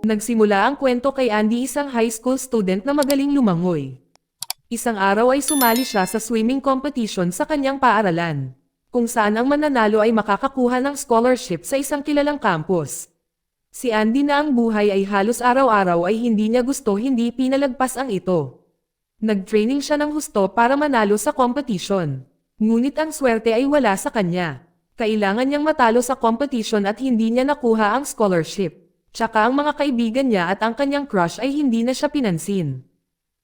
Nagsimula ang kwento kay Andy, isang high school student na magaling lumangoy. Isang araw ay sumali siya sa swimming competition sa kanyang paaralan, kung saan ang mananalo ay makakakuha ng scholarship sa isang kilalang campus. Si Andy na ang buhay ay halos araw-araw ay hindi niya gusto, hindi pinalagpas ang ito. Nag-training siya ng husto para manalo sa competition. Ngunit ang swerte ay wala sa kanya. Kailangan niyang matalo sa competition at hindi niya nakuha ang scholarship. Tsaka ang mga kaibigan niya at ang kanyang crush ay hindi na siya pinansin.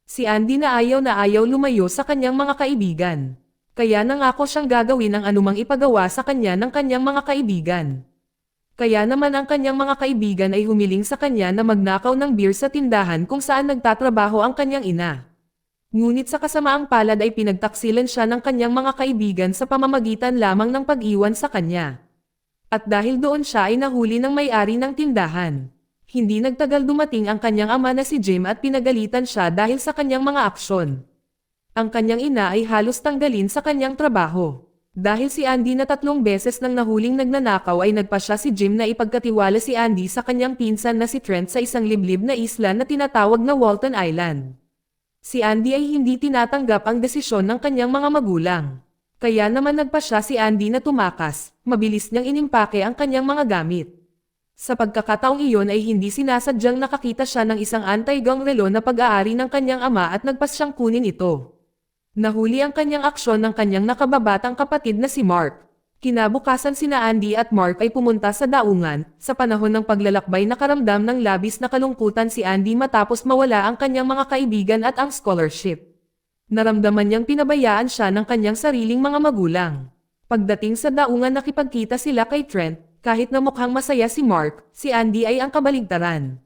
Si Andy na ayaw lumayo sa kanyang mga kaibigan. Kaya nangako siyang gagawin ang anumang ipagawa sa kanya ng kanyang mga kaibigan. Kaya naman ang kanyang mga kaibigan ay humiling sa kanya na magnakaw ng beer sa tindahan kung saan nagtatrabaho ang kanyang ina. Ngunit sa kasamaang palad ay pinagtaksilan siya ng kanyang mga kaibigan sa pamamagitan lamang ng pag-iwan sa kanya. At dahil doon siya ay nahuli ng may-ari ng tindahan. Hindi nagtagal dumating ang kanyang ama na si Jim at pinagalitan siya dahil sa kanyang mga aksyon. Ang kanyang ina ay halos tanggalin sa kanyang trabaho. Dahil si Andy na 3 beses nang nahuling nagnanakaw ay nagpasya si Jim na ipagkatiwala si Andy sa kanyang pinsan na si Trent sa isang liblib na isla na tinatawag na Walton Island. Si Andy ay hindi tinatanggap ang desisyon ng kanyang mga magulang. Kaya naman nagpasya si Andy na tumakas, mabilis niyang inimpake ang kanyang mga gamit. Sa pagkakataong iyon ay hindi sinasadyang nakakita siya ng isang anti-gang relo na pag-aari ng kanyang ama at nagpasyang kunin ito. Nahuli ang kanyang aksyon ng kanyang nakababatang kapatid na si Mark. Kinabukasan sina Andy at Mark ay pumunta sa daungan. Sa panahon ng paglalakbay nakaramdam ng labis na kalungkutan si Andy matapos mawala ang kanyang mga kaibigan at ang scholarship. Naramdaman niyang pinabayaan siya ng kanyang sariling mga magulang. Pagdating sa daungan nakipagkita sila kay Trent, kahit na mukhang masaya si Mark, si Andy ay ang kabaligtaran.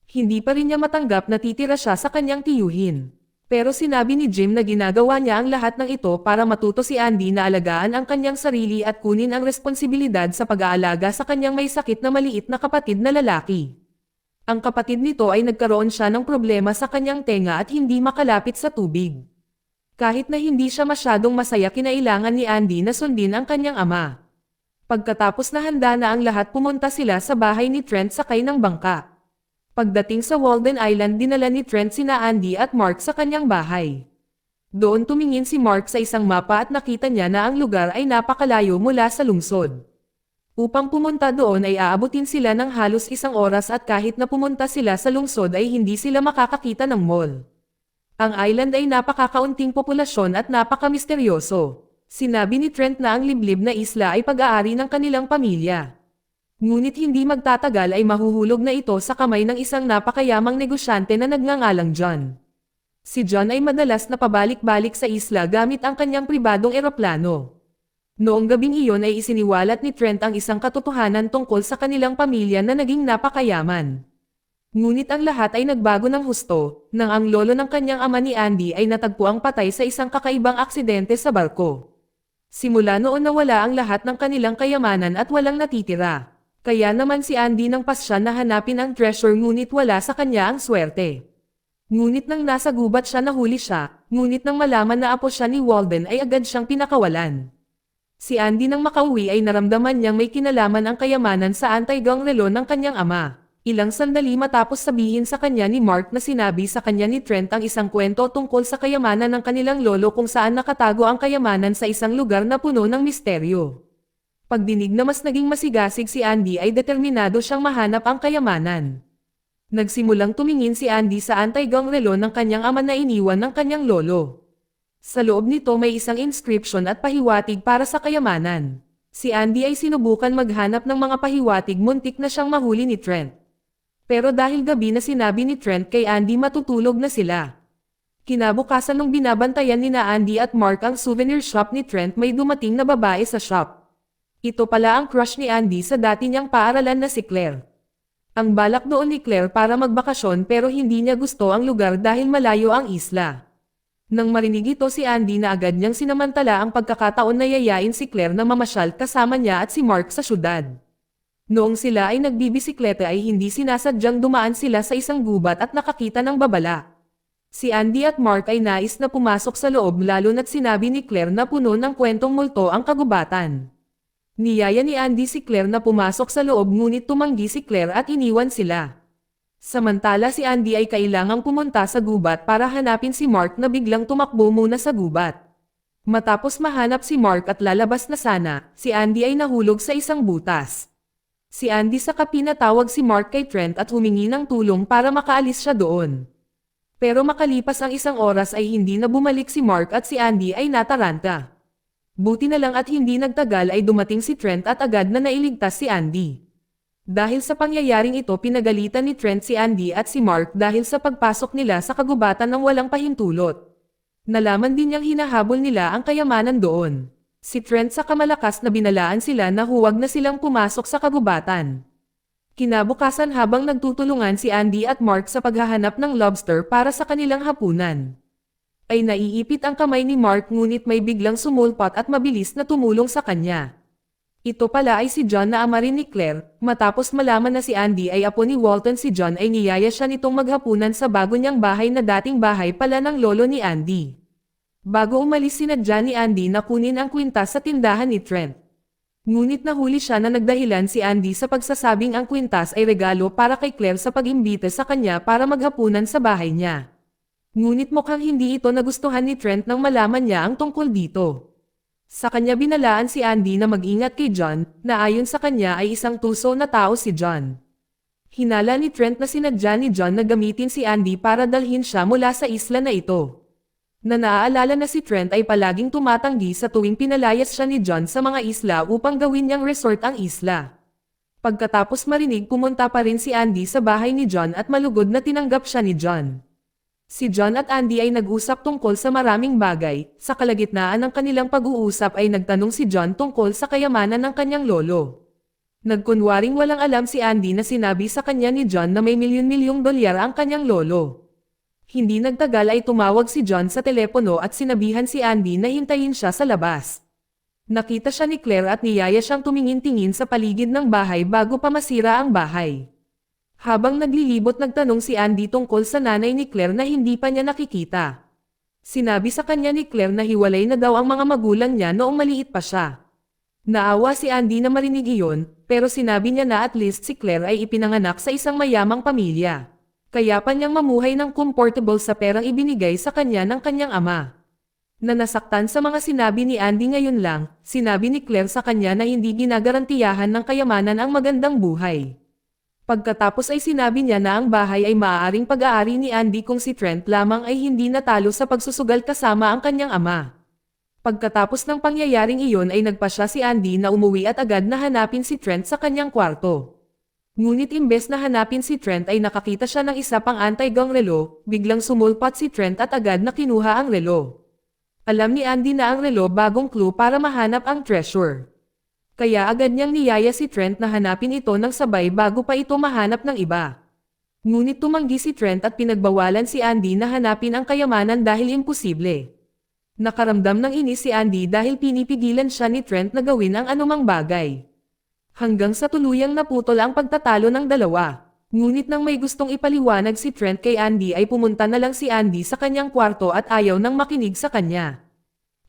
Hindi pa rin niya matanggap na titira siya sa kanyang tiyuhin. Pero sinabi ni Jim na ginagawa niya ang lahat ng ito para matuto si Andy na alagaan ang kanyang sarili at kunin ang responsibilidad sa pag-aalaga sa kanyang may sakit na maliit na kapatid na lalaki. Ang kapatid nito ay nagkaroon siya ng problema sa kanyang tenga at hindi makalapit sa tubig. Kahit na hindi siya masyadong masaya, kinailangan ni Andy na sundin ang kanyang ama. Pagkatapos na handa na ang lahat, pumunta sila sa bahay ni Trent sakay ng bangka. Pagdating sa Walden Island, dinala ni Trent sina Andy at Mark sa kanyang bahay. Doon tumingin si Mark sa isang mapa at nakita niya na ang lugar ay napakalayo mula sa lungsod. Upang pumunta doon ay aabutin sila ng halos 1 oras at kahit na pumunta sila sa lungsod ay hindi sila makakakita ng mall. Ang island ay napakakaunting populasyon at napakamisteryoso. Sinabi ni Trent na ang liblib na isla ay pag-aari ng kanilang pamilya. Ngunit hindi magtatagal ay mahuhulog na ito sa kamay ng isang napakayamang negosyante na nagngangalang John. Si John ay madalas na pabalik-balik sa isla gamit ang kanyang pribadong eroplano. Noong gabing iyon ay isiniwalat ni Trent ang isang katotohanan tungkol sa kanilang pamilya na naging napakayaman. Ngunit ang lahat ay nagbago ng husto, nang ang lolo ng kanyang ama ni Andy ay natagpuang patay sa isang kakaibang aksidente sa barko. Simula noon nawala ang lahat ng kanilang kayamanan at walang natitira. Kaya naman si Andy nang pasya na hanapin ang treasure, ngunit wala sa kanya ang swerte. Ngunit nang nasa gubat siya, nahuli siya, ngunit nang malaman na apo siya ni Walden ay agad siyang pinakawalan. Si Andy nang makauwi ay naramdaman niyang may kinalaman ang kayamanan sa anti-gang relo ng kanyang ama. Ilang sandali matapos sabihin sa kanya ni Mark na sinabi sa kanya ni Trent ang isang kwento tungkol sa kayamanan ng kanilang lolo kung saan nakatago ang kayamanan sa isang lugar na puno ng misteryo. Pagdinig na mas naging masigasig si Andy ay determinado siyang mahanap ang kayamanan. Nagsimulang tumingin si Andy sa anti-gang relo ng kanyang ama na iniwan ng kanyang lolo. Sa loob nito may isang inscription at pahiwatig para sa kayamanan. Si Andy ay sinubukan maghanap ng mga pahiwatig, muntik na siyang mahuli ni Trent. Pero dahil gabi na, sinabi ni Trent kay Andy matutulog na sila. Kinabukasan nung binabantayan ni na Andy at Mark ang souvenir shop ni Trent, may dumating na babae sa shop. Ito pala ang crush ni Andy sa dati niyang paaralan na si Claire. Ang balak doon ni Claire para magbakasyon pero hindi niya gusto ang lugar dahil malayo ang isla. Nang marinig ito si Andy na agad niyang sinamantala ang pagkakataon na yayain si Claire na mamasyal kasama niya at si Mark sa syudad. Noong sila ay nagbibisikleta ay hindi sinasadyang dumaan sila sa isang gubat at nakakita ng babala. Si Andy at Mark ay nais na pumasok sa loob, lalo na't sinabi ni Claire na puno ng kwentong multo ang kagubatan. Niyaya ni Andy si Claire na pumasok sa loob ngunit tumanggi si Claire at iniwan sila. Samantala si Andy ay kailangang pumunta sa gubat para hanapin si Mark na biglang tumakbo muna sa gubat. Matapos mahanap si Mark at lalabas na sana, si Andy ay nahulog sa isang butas. Si Andy saka pinatawag si Mark kay Trent at humingi ng tulong para makaalis siya doon. Pero makalipas ang isang oras ay hindi na bumalik si Mark at si Andy ay nataranta. Buti na lang at hindi nagtagal ay dumating si Trent at agad na nailigtas si Andy. Dahil sa pangyayaring ito pinagalitan ni Trent si Andy at si Mark dahil sa pagpasok nila sa kagubatan ng walang pahintulot. Nalaman din niyang hinahabol nila ang kayamanan doon. Si Trent sa kamalakas na binalaan sila na huwag na silang pumasok sa kagubatan. Kinabukasan habang nagtutulungan si Andy at Mark sa paghahanap ng lobster para sa kanilang hapunan, ay naiipit ang kamay ni Mark ngunit may biglang sumulpot at mabilis na tumulong sa kanya. Ito pala ay si John na ama rin ni Claire. Matapos malaman na si Andy ay apo ni Walton, si John ay niyaya siya nitong maghapunan sa bago niyang bahay na dating bahay pala ng lolo ni Andy. Bago umalis sinadya ni Andy na kunin ang kwintas sa tindahan ni Trent. Ngunit nahuli siya na nagdahilan si Andy sa pagsasabing ang kwintas ay regalo para kay Claire sa pag-imbita sa kanya para maghapunan sa bahay niya. Ngunit mukhang hindi ito nagustuhan ni Trent nang malaman niya ang tungkol dito. Sa kanya binalaan si Andy na mag-ingat kay John, na ayon sa kanya ay isang tuso na tao si John. Hinala ni Trent na sinadya ni John na gamitin si Andy para dalhin siya mula sa isla na ito. Na naaalala na si Trent ay palaging tumatanggi sa tuwing pinalayas siya ni John sa mga isla upang gawin niyang resort ang isla. Pagkatapos marinig pumunta pa rin si Andy sa bahay ni John at malugod na tinanggap siya ni John. Si John at Andy ay nag-usap tungkol sa maraming bagay. Sa kalagitnaan ng kanilang pag-uusap ay nagtanong si John tungkol sa kayamanan ng kanyang lolo. Nagkunwaring walang alam si Andy na sinabi sa kanya ni John na may milyon-milyong dolyar ang kanyang lolo. Hindi nagtagal ay tumawag si John sa telepono at sinabihan si Andy na hintayin siya sa labas. Nakita siya ni Claire at niyaya siyang tumingin-tingin sa paligid ng bahay bago pa masira ang bahay. Habang naglilibot nagtanong si Andy tungkol sa nanay ni Claire na hindi pa niya nakikita. Sinabi sa kanya ni Claire na hiwalay na daw ang mga magulang niya noong maliit pa siya. Naawa si Andy na marinig iyon, pero sinabi niya na at least si Claire ay ipinanganak sa isang mayamang pamilya. Kaya pa niyang mamuhay ng comfortable sa perang ibinigay sa kanya ng kanyang ama. Na nasaktan sa mga sinabi ni Andy ngayon lang, sinabi ni Claire sa kanya na hindi ginagarantiyahan ng kayamanan ang magandang buhay. Pagkatapos ay sinabi niya na ang bahay ay maaaring pag-aari ni Andy kung si Trent lamang ay hindi natalo sa pagsusugal kasama ang kanyang ama. Pagkatapos ng pangyayaring iyon ay nagpasya si Andy na umuwi at agad na hanapin si Trent sa kanyang kwarto. Ngunit imbes na hanapin si Trent ay nakakita siya ng isa pang anti-gang relo, biglang sumulpot si Trent at agad na kinuha ang relo. Alam ni Andy na ang relo bagong clue para mahanap ang treasure. Kaya agad niyang niyaya si Trent na hanapin ito ng sabay bago pa ito mahanap ng iba. Ngunit tumanggi si Trent at pinagbawalan si Andy na hanapin ang kayamanan dahil imposible. Nakaramdam ng inis si Andy dahil pinipigilan siya ni Trent na gawin ang anumang bagay. Hanggang sa tuluyang naputol ang pagtatalo ng dalawa. Ngunit nang may gustong ipaliwanag si Trent kay Andy ay pumunta na lang si Andy sa kanyang kwarto at ayaw nang makinig sa kanya.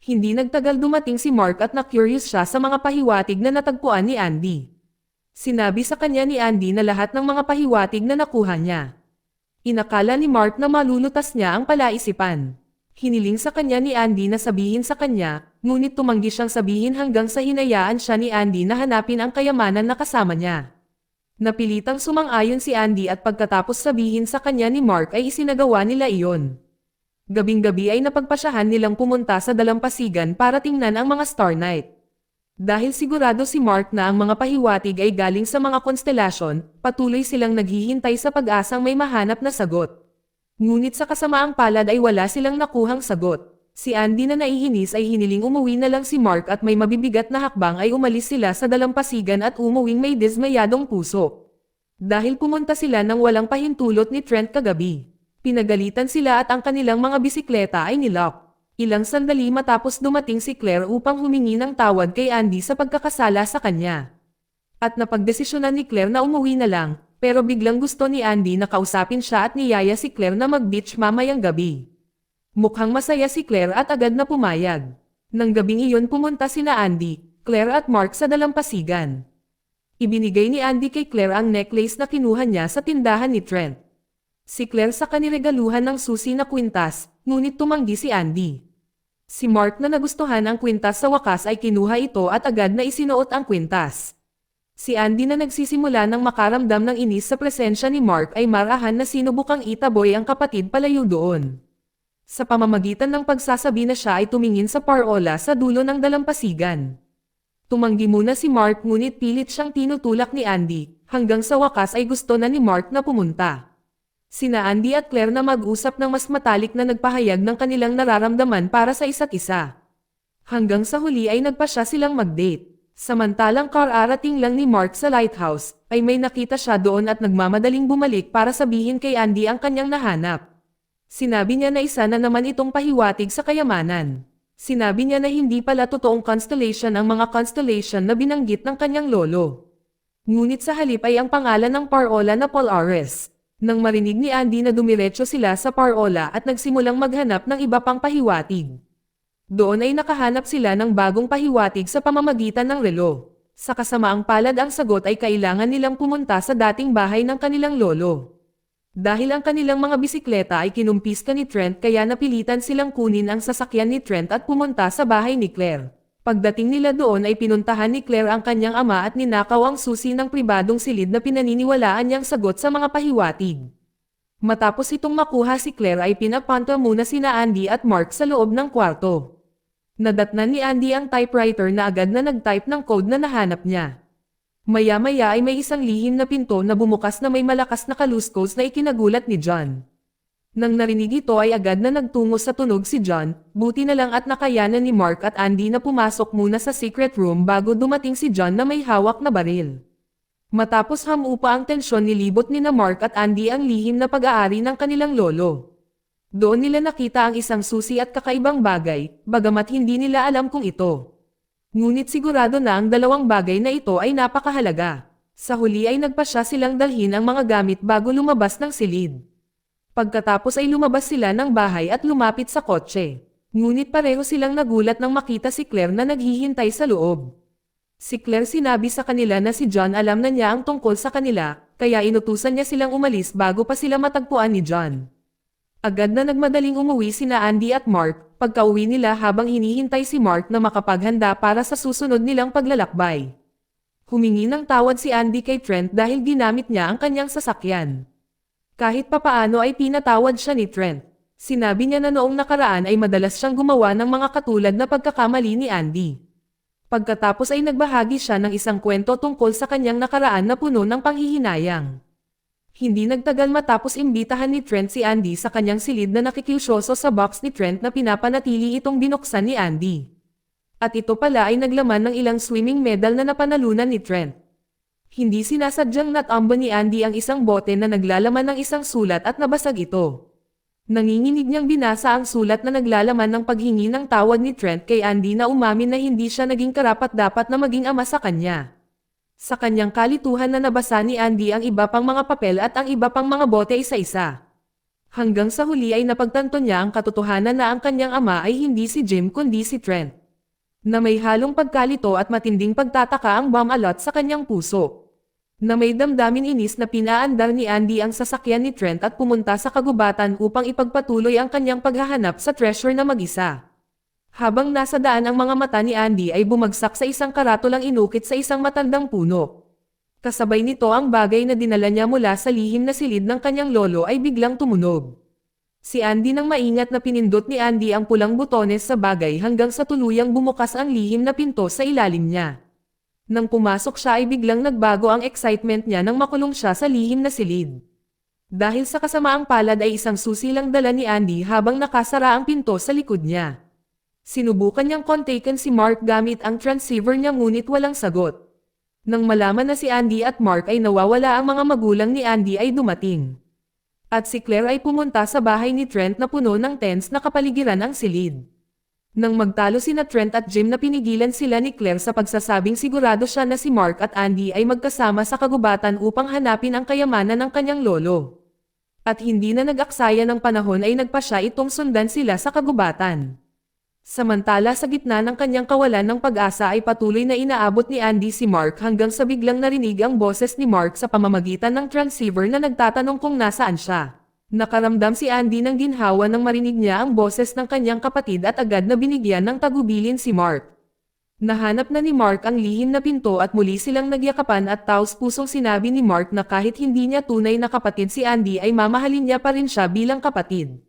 Hindi nagtagal dumating si Mark at na-curious siya sa mga pahiwatig na natagpuan ni Andy. Sinabi sa kanya ni Andy na lahat ng mga pahiwatig na nakuha niya. Inakala ni Mark na malulutas niya ang palaisipan. Hiniling sa kanya ni Andy na sabihin sa kanya, ngunit tumanggi siyang sabihin hanggang sa hinayaan siya ni Andy na hanapin ang kayamanan na kasama niya. Napilitang sumang-ayon si Andy at pagkatapos sabihin sa kanya ni Mark ay isinagawa nila iyon. Gabing-gabi ay napagpasyahan nilang pumunta sa dalampasigan para tingnan ang mga star night. Dahil sigurado si Mark na ang mga pahiwatig ay galing sa mga konstelasyon, patuloy silang naghihintay sa pag-asang may mahanap na sagot. Ngunit sa kasamaang palad ay wala silang nakuhang sagot. Si Andy na naiinis ay hiniling umuwi na lang si Mark at may mabibigat na hakbang ay umalis sila sa dalampasigan at umuwing may dismayadong puso. Dahil pumunta sila nang walang pahintulot ni Trent kagabi. Pinagalitan sila at ang kanilang mga bisikleta ay nilock. Ilang sandali matapos dumating si Claire upang humingi ng tawad kay Andy sa pagkakasala sa kanya. At napagdesisyonan ni Claire na umuwi na lang, pero biglang gusto ni Andy na kausapin siya at niyaya si Claire na mag-beach mamayang gabi. Mukhang masaya si Claire at agad na pumayag. Nang gabing iyon pumunta sina Andy, Claire at Mark sa dalampasigan. Ibinigay ni Andy kay Claire ang necklace na kinuha niya sa tindahan ni Trent. Si Claire sa kaniregaluhan ng susi na kwintas, ngunit tumanggi si Andy. Si Mark na nagustuhan ang kwintas sa wakas ay kinuha ito at agad na isinuot ang kwintas. Si Andy na nagsisimula ng makaramdam ng inis sa presensya ni Mark ay marahan na sinubukang itaboy ang kapatid palayo doon. Sa pamamagitan ng pagsasabi na siya ay tumingin sa parola sa dulo ng dalampasigan. Tumanggi muna si Mark ngunit pilit siyang tinutulak ni Andy, hanggang sa wakas ay gusto na ni Mark na pumunta. Sina Andy at Claire na mag-usap ng mas matalik na nagpahayag ng kanilang nararamdaman para sa isa't isa. Hanggang sa huli ay nagpasya silang mag-date. Samantalang kararating lang ni Mark sa lighthouse, ay may nakita siya doon at nagmamadaling bumalik para sabihin kay Andy ang kanyang nahanap. Sinabi niya na isa na naman itong pahiwatig sa kayamanan. Sinabi niya na hindi pala totoong constellation ang mga constellation na binanggit ng kanyang lolo. Ngunit sa halip ay ang pangalan ng parola na Polaris. Nang marinig ni Andy na dumiretso sila sa parola at nagsimulang maghanap ng iba pang pahiwatig. Doon ay nakahanap sila ng bagong pahiwatig sa pamamagitan ng relo. Sa kasamaang palad ang sagot ay kailangan nilang pumunta sa dating bahay ng kanilang lolo. Dahil ang kanilang mga bisikleta ay kinumpiska ni Trent kaya napilitan silang kunin ang sasakyan ni Trent at pumunta sa bahay ni Claire. Pagdating nila doon ay pinuntahan ni Claire ang kanyang ama at ninakaw ang susi ng pribadong silid na pinaniniwalaan niyang sagot sa mga pahiwatig. Matapos itong makuha si Claire ay pinapunta muna sina Andy at Mark sa loob ng kwarto. Nadatnan ni Andy ang typewriter na agad na nag-type ng code na nahanap niya. Maya-maya ay may isang lihim na pinto na bumukas na may malakas na kaluskos na ikinagulat ni John. Nang narinig ito ay agad na nagtungo sa tunog si John, buti na lang at nakayanan ni Mark at Andy na pumasok muna sa secret room bago dumating si John na may hawak na baril. Matapos hamupa ang tensyon nilibot ni na Mark at Andy ang lihim na pag-aari ng kanilang lolo. Doon nila nakita ang isang susi at kakaibang bagay, bagamat hindi nila alam kung ito. Ngunit sigurado na ang dalawang bagay na ito ay napakahalaga. Sa huli ay nagpasya silang dalhin ang mga gamit bago lumabas ng silid. Pagkatapos ay lumabas sila ng bahay at lumapit sa kotse. Ngunit pareho silang nagulat nang makita si Claire na naghihintay sa loob. Si Claire sinabi sa kanila na si John alam na niya ang tungkol sa kanila, kaya inutusan niya silang umalis bago pa sila matagpuan ni John. Agad na nagmadaling umuwi sina Andy at Mark, pagka-uwi nila habang hinihintay si Mark na makapaghanda para sa susunod nilang paglalakbay. Humingi ng tawad si Andy kay Trent dahil ginamit niya ang kanyang sasakyan. Kahit papaano ay pinatawad siya ni Trent. Sinabi niya na noong nakaraan ay madalas siyang gumawa ng mga katulad na pagkakamali ni Andy. Pagkatapos ay nagbahagi siya ng isang kwento tungkol sa kanyang nakaraan na puno ng panghihinayang. Hindi nagtagal matapos imbitahan ni Trent si Andy sa kanyang silid na nakikiusyoso sa box ni Trent na pinapanatili itong binuksan ni Andy. At ito pala ay naglaman ng ilang swimming medal na napanalunan ni Trent. Hindi sinasadyang natamba ni Andy ang isang bote na naglalaman ng isang sulat at nabasag ito. Nanginginig niyang binasa ang sulat na naglalaman ng paghingi ng tawad ni Trent kay Andy na umamin na hindi siya naging karapat-dapat na maging ama sa kanya. Sa kanyang kalituhan na nabasa ni Andy ang iba pang mga papel at ang iba pang mga bote isa-isa. Hanggang sa huli ay napagtanto niya ang katotohanan na ang kanyang ama ay hindi si Jim kundi si Trent. Na may halong pagkalito at matinding pagtataka ang bumalot sa kanyang puso. Na may damdamin inis na pinaandar ni Andy ang sasakyan ni Trent at pumunta sa kagubatan upang ipagpatuloy ang kanyang paghahanap sa treasure na mag-isa. Habang nasa daan ang mga mata ni Andy ay bumagsak sa isang karatulang inukit sa isang matandang puno. Kasabay nito ang bagay na dinala niya mula sa lihim na silid ng kanyang lolo ay biglang tumunog. Si Andy nang maingat na pinindot ni Andy ang pulang butones sa bagay hanggang sa tuluyang bumukas ang lihim na pinto sa ilalim niya. Nang pumasok siya ay biglang nagbago ang excitement niya nang makulong siya sa lihim na silid. Dahil sa kasamaang palad ay isang susi lang dala ni Andy habang nakasara ang pinto sa likod niya. Sinubukan niyang kontakin si Mark gamit ang transceiver niya ngunit walang sagot. Nang malaman na si Andy at Mark ay nawawala ang mga magulang ni Andy ay dumating. At si Claire ay pumunta sa bahay ni Trent na puno ng tents na kapaligiran ang silid. Nang magtalo sina Trent at Jim na pinigilan sila ni Claire sa pagsasabing sigurado siya na si Mark at Andy ay magkasama sa kagubatan upang hanapin ang kayamanan ng kanyang lolo. At hindi na nag-aksaya ng panahon ay nagpasya itong sundan sila sa kagubatan. Samantala sa gitna ng kanyang kawalan ng pag-asa ay patuloy na inaabot ni Andy si Mark hanggang sa biglang narinig ang boses ni Mark sa pamamagitan ng transceiver na nagtatanong kung nasaan siya. Nakaramdam si Andy ng ginhawa nang marinig niya ang boses ng kanyang kapatid at agad na binigyan ng tagubilin si Mark. Nahanap na ni Mark ang lihim na pinto at muli silang nagyakapan at taos-pusong sinabi ni Mark na kahit hindi niya tunay na kapatid si Andy ay mamahalin niya pa rin siya bilang kapatid.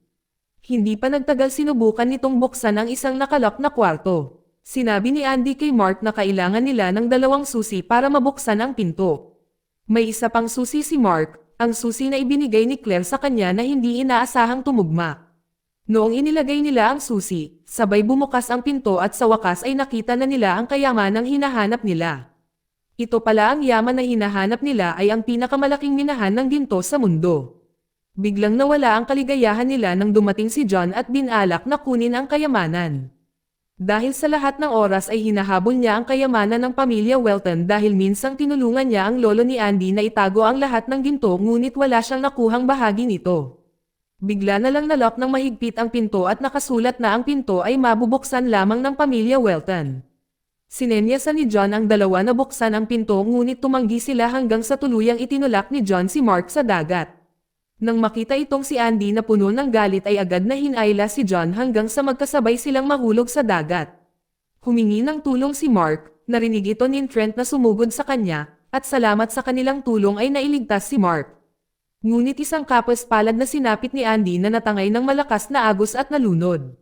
Hindi pa nagtagal sinubukan nitong buksan ang isang nakalak na kwarto. Sinabi ni Andy kay Mark na kailangan nila ng 2 susi para mabuksan ang pinto. May isa pang susi si Mark, ang susi na ibinigay ni Claire sa kanya na hindi inaasahang tumugma. Noong inilagay nila ang susi, sabay bumukas ang pinto at sa wakas ay nakita na nila ang kayamanang hinahanap nila. Ito pala ang yaman na hinahanap nila ay ang pinakamalaking minahan ng ginto sa mundo. Biglang nawala ang kaligayahan nila nang dumating si John at binalak na kunin ang kayamanan. Dahil sa lahat ng oras ay hinahabol niya ang kayamanan ng pamilya Welton dahil minsang tinulungan niya ang lolo ni Andy na itago ang lahat ng ginto ngunit wala siyang nakuhang bahagi nito. Bigla na lang nalock ng mahigpit ang pinto at nakasulat na ang pinto ay mabubuksan lamang ng pamilya Welton. Sinenyasan ni John ang 2 na buksan ang pinto ngunit tumanggi sila hanggang sa tuluyang itinulak ni John si Mark sa dagat. Nang makita itong si Andy na puno ng galit ay agad na hinayla si John hanggang sa magkasabay silang mahulog sa dagat. Humingi ng tulong si Mark, narinig ito ni Trent na sumugod sa kanya, at salamat sa kanilang tulong ay nailigtas si Mark. Ngunit isang kapos-palad na sinapit ni Andy na natangay ng malakas na agos at nalunod.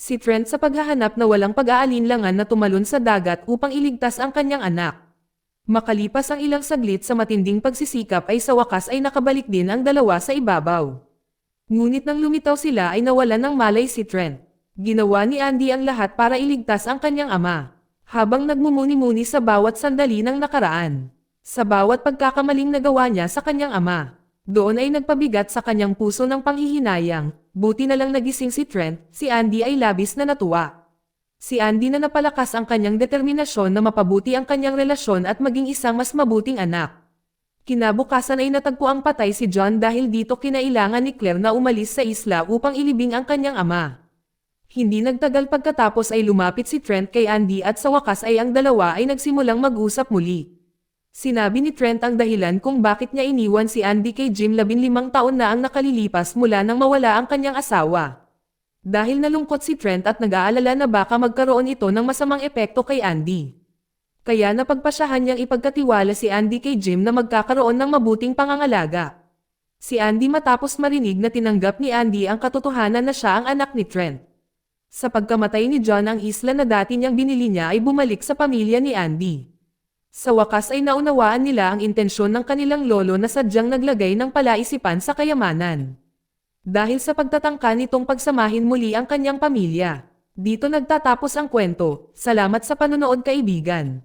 Si Trent sa paghahanap na walang pag-aalinlangan na tumalon sa dagat upang iligtas ang kanyang anak. Makalipas ang ilang saglit sa matinding pagsisikap ay sa wakas ay nakabalik din ang 2 sa ibabaw. Ngunit nang lumitaw sila ay nawalan ng malay si Trent. Ginawa ni Andy ang lahat para iligtas ang kanyang ama. Habang nagmumuni-muni sa bawat sandali ng nakaraan. Sa bawat pagkakamaling nagawa niya sa kanyang ama. Doon ay nagpabigat sa kanyang puso ng panghihinayang. Buti na lang nagising si Trent, si Andy ay labis na natuwa. Si Andy na napalakas ang kanyang determinasyon na mapabuti ang kanyang relasyon at maging isang mas mabuting anak. Kinabukasan ay natagpuang patay si John dahil dito kinailangan ni Claire na umalis sa isla upang ilibing ang kanyang ama. Hindi nagtagal pagkatapos ay lumapit si Trent kay Andy at sa wakas ay ang 2 ay nagsimulang mag-usap muli. Sinabi ni Trent ang dahilan kung bakit niya iniwan si Andy kay Jim 15 taon na ang nakalilipas mula nang mawala ang kanyang asawa. Dahil nalungkot si Trent at nag-aalala na baka magkaroon ito ng masamang epekto kay Andy. Kaya napagpasyahan niyang ipagkatiwala si Andy kay Jim na magkakaroon ng mabuting pangangalaga. Si Andy matapos marinig na tinanggap ni Andy ang katotohanan na siya ang anak ni Trent. Sa pagkamatay ni John ang isla na dati niyang binili niya ay bumalik sa pamilya ni Andy. Sa wakas ay naunawaan nila ang intensyon ng kanilang lolo na sadyang naglagay ng palaisipan sa kayamanan. Dahil sa pagtatangka nitong pagsamahin muli ang kanyang pamilya. Dito nagtatapos ang kwento. Salamat sa panonood kaibigan.